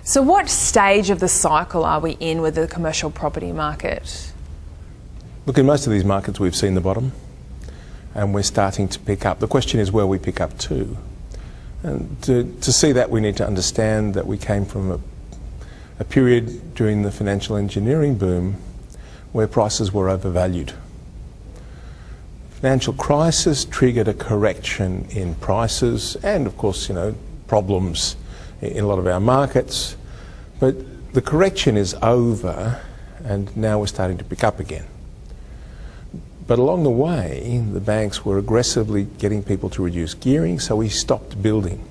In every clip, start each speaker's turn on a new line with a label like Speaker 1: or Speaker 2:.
Speaker 1: So what stage of the cycle are we in with the commercial property market?
Speaker 2: Look, in most of these markets we've seen the bottom and we're starting to pick up. The question is where we pick up to. And to see that, we need to understand that we came from a period during the financial engineering boom where prices were overvalued. Financial crisis triggered a correction in prices and, of course, problems in a lot of our markets. But the correction is over and now we're starting to pick up again. But along the way, the banks were aggressively getting people to reduce gearing, so we stopped building.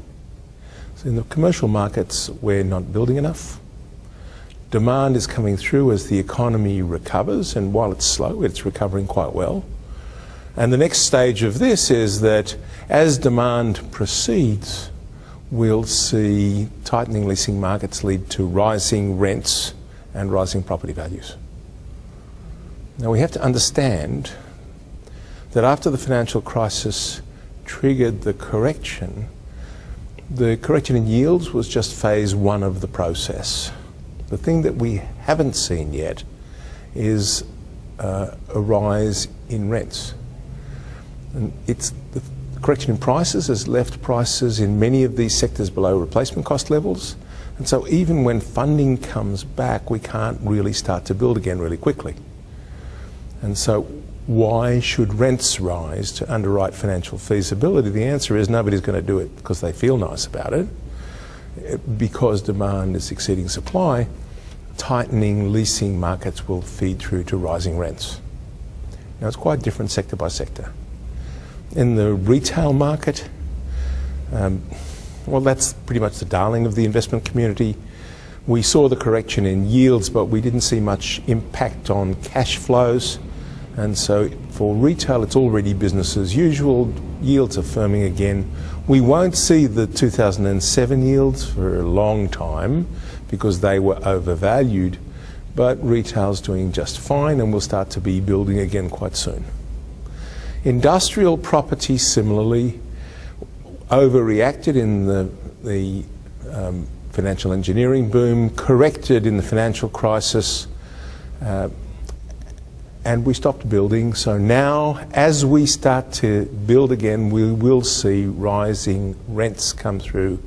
Speaker 2: So in the commercial markets, we're not building enough. Demand is coming through as the economy recovers, and while it's slow, it's recovering quite well. And the next stage of this is that as demand proceeds, we'll see tightening leasing markets lead to rising rents and rising property values. Now we have to understand that after the financial crisis triggered the correction in yields was just phase one of the process. The thing that we haven't seen yet is a rise in rents. And the correction in prices has left prices in many of these sectors below replacement cost levels. And so even when funding comes back, we can't really start to build again really quickly. And so why should rents rise to underwrite financial feasibility? The answer is nobody's going to do it because they feel nice about it. Because demand is exceeding supply, tightening leasing markets will feed through to rising rents. Now it's quite different sector by sector. In the retail market, well, that's pretty much the darling of the investment community. We saw the correction in yields, but we didn't see much impact on cash flows. And so for retail, it's already business as usual. Yields are firming again. We won't see the 2007 yields for a long time because they were overvalued, but retail's doing just fine and will start to be building again quite soon. Industrial property similarly overreacted in the financial engineering boom, corrected in the financial crisis, and we stopped building. So now, as we start to build again, we will see rising rents come through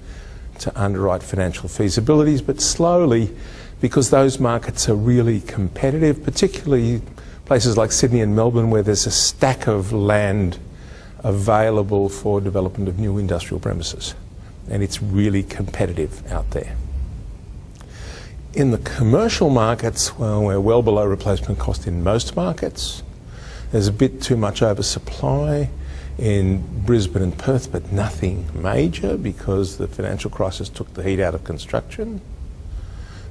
Speaker 2: to underwrite financial feasibilities, but slowly, because those markets are really competitive, particularly places like Sydney and Melbourne where there's a stack of land available for development of new industrial premises. And it's really competitive out there. In the commercial markets, well, we're well below replacement cost in most markets. There's a bit too much oversupply in Brisbane and Perth, but nothing major because the financial crisis took the heat out of construction.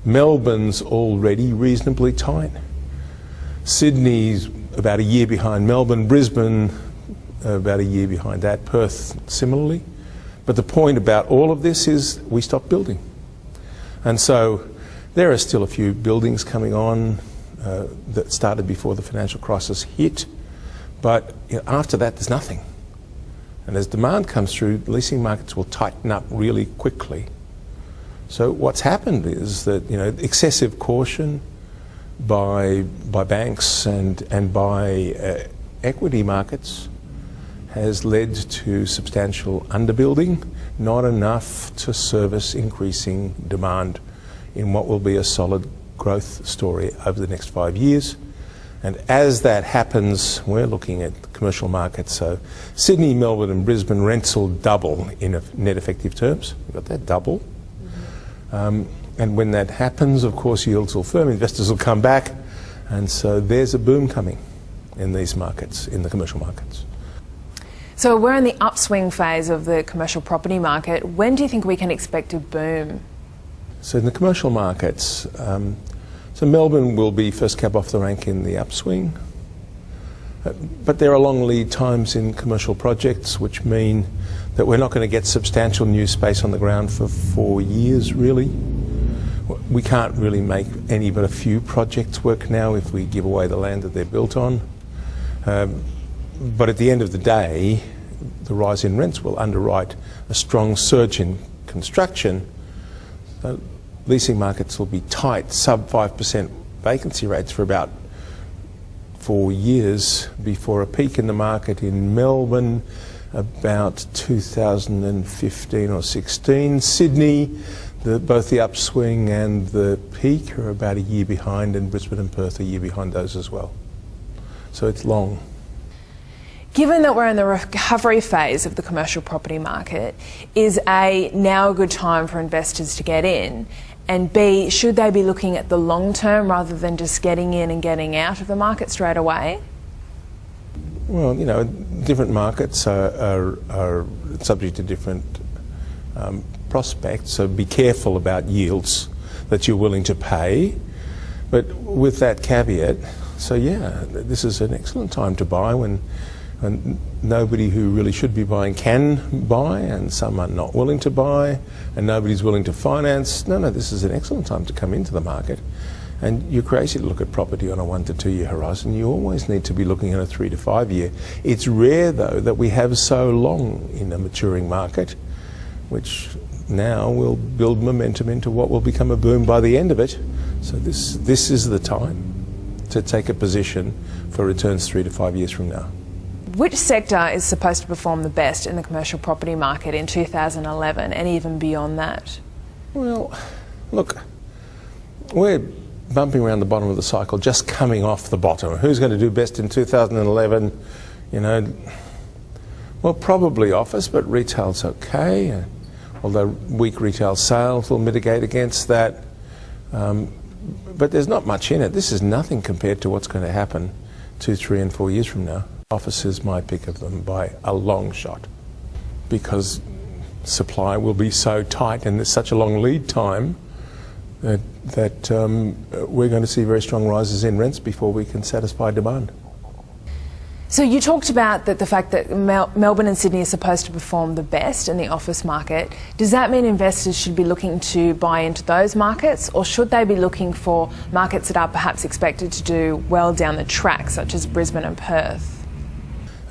Speaker 2: Melbourne's already reasonably tight. Sydney's about a year behind Melbourne, Brisbane about a year behind that, Perth similarly. But the point about all of this is we stopped building. And so there are still a few buildings coming on that started before the financial crisis hit, but after that there's nothing. And as demand comes through, leasing markets will tighten up really quickly. So what's happened is that excessive caution by banks and by equity markets has led to substantial underbuilding, not enough to service increasing demand in what will be a solid growth story over the next 5 years. And as that happens, we're looking at commercial markets. So Sydney, Melbourne and Brisbane rents will double in net effective terms. You've got that, double. And when that happens, of course, yields will firm, investors will come back. And so there's a boom coming in these markets, in the commercial markets.
Speaker 1: So we're in the upswing phase of the commercial property market. When do you think we can expect a boom?
Speaker 2: So in the commercial markets, so Melbourne will be first cab off the rank in the upswing. But there are long lead times in commercial projects, which mean that we're not going to get substantial new space on the ground for 4 years, really. We can't really make any but a few projects work now if we give away the land that they're built on. But at the end of the day, the rise in rents will underwrite a strong surge in construction. So leasing markets will be tight, sub 5% vacancy rates for about 4 years before a peak in the market in Melbourne about 2015 or 16. Sydney, both the upswing and the peak are about a year behind, and Brisbane and Perth a year behind those as well. So it's long.
Speaker 1: Given that we're in the recovery phase of the commercial property market, is A, now a good time for investors to get in? And B, should they be looking at the long term rather than just getting in and getting out of the market straight away?
Speaker 2: Well, you know, different markets are subject to different prospects, so be careful about yields that you're willing to pay. But with that caveat, so yeah, this is an excellent time to buy when nobody who really should be buying can buy, and some are not willing to buy, and nobody's willing to finance. No, this is an excellent time to come into the market. And you're crazy to look at property on a 1 to 2 year horizon. You always need to be looking at a 3 to 5 year. It's rare, though, that we have so long in a maturing market, which now will build momentum into what will become a boom by the end of it. So this is the time to take a position for returns 3 to 5 years from now.
Speaker 1: Which sector is supposed to perform the best in the commercial property market in 2011 and even beyond that?
Speaker 2: Well, look, we're bumping around the bottom of the cycle, just coming off the bottom. Who's going to do best in 2011? You know, well, probably office, but retail's okay. Although weak retail sales will mitigate against that. But there's not much in it. This is nothing compared to what's going to happen 2, 3 and 4 years from now. Office is my pick of them by a long shot, because supply will be so tight and there's such a long lead time that we're going to see very strong rises in rents before we can satisfy demand.
Speaker 1: So you talked about the fact that Melbourne and Sydney are supposed to perform the best in the office market. Does that mean investors should be looking to buy into those markets, or should they be looking for markets that are perhaps expected to do well down the track, such as Brisbane and Perth?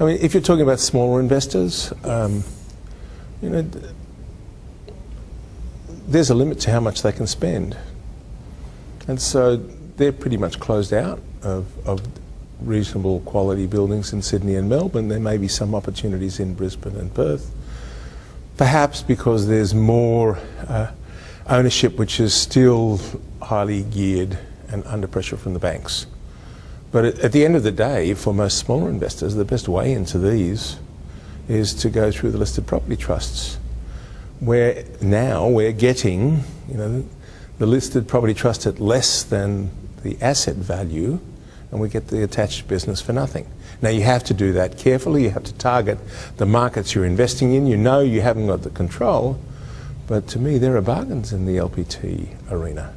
Speaker 2: I mean, if you're talking about smaller investors, you know, there's a limit to how much they can spend. And so they're pretty much closed out of reasonable quality buildings in Sydney and Melbourne. There may be some opportunities in Brisbane and Perth, perhaps because there's more ownership which is still highly geared and under pressure from the banks. But at the end of the day, for most smaller investors, the best way into these is to go through the listed property trusts, where now we're getting, you know, the listed property trust at less than the asset value, and we get the attached business for nothing. Now, you have to do that carefully. You have to target the markets you're investing in. You know you haven't got the control, but to me, there are bargains in the LPT arena.